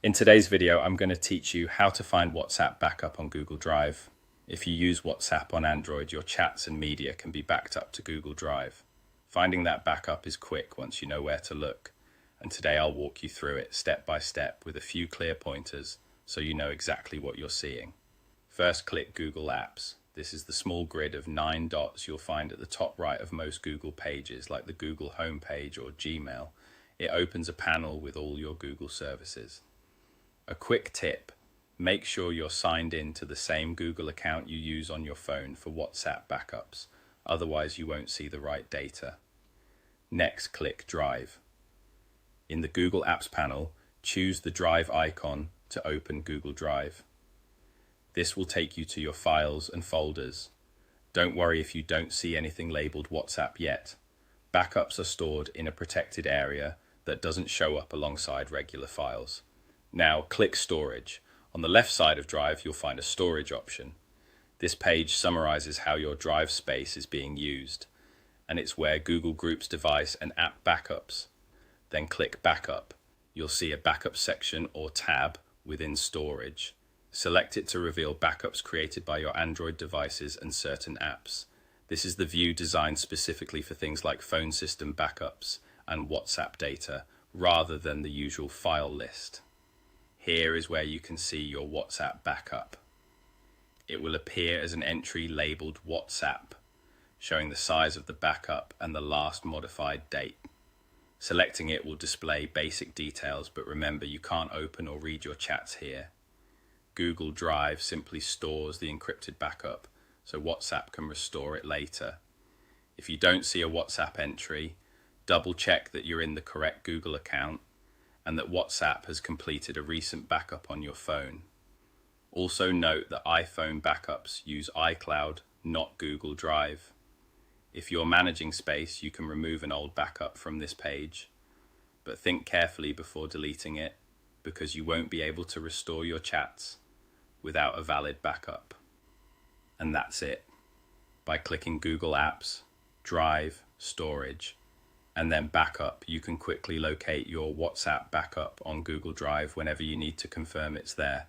In today's video, I'm going to teach you how to find WhatsApp backup on Google Drive. If you use WhatsApp on Android, your chats and media can be backed up to Google Drive. Finding that backup is quick once you know where to look, and today I'll walk you through it step by step with a few clear pointers so you know exactly what you're seeing. First, click Google Apps. This is the small grid of 9 dots you'll find at the top right of most Google pages, like the Google homepage or Gmail. It opens a panel with all your Google services. A quick tip: make sure you're signed in to the same Google account you use on your phone for WhatsApp backups, otherwise you won't see the right data. Next, click Drive. In the Google Apps panel, choose the Drive icon to open Google Drive. This will take you to your files and folders. Don't worry if you don't see anything labeled WhatsApp yet. Backups are stored in a protected area that doesn't show up alongside regular files. Now click Storage. On the left side of Drive, you'll find a storage option. This page summarizes how your Drive space is being used, and it's where Google groups device and app backups. Then click Backup. You'll see a backup section or tab within Storage. Select it to reveal backups created by your Android devices and certain apps. This is the view designed specifically for things like phone system backups and WhatsApp data, rather than the usual file list. Here is where you can see your WhatsApp backup. It will appear as an entry labeled WhatsApp, showing the size of the backup and the last modified date. Selecting it will display basic details, but remember, you can't open or read your chats here. Google Drive simply stores the encrypted backup, so WhatsApp can restore it later. If you don't see a WhatsApp entry, double check that you're in the correct Google account and that WhatsApp has completed a recent backup on your phone. Also note that iPhone backups use iCloud, not Google Drive. If you're managing space, you can remove an old backup from this page, but think carefully before deleting it, because you won't be able to restore your chats without a valid backup. And that's it. By clicking Google Apps, Drive, Storage, and then Backup, you can quickly locate your WhatsApp backup on Google Drive whenever you need to confirm it's there.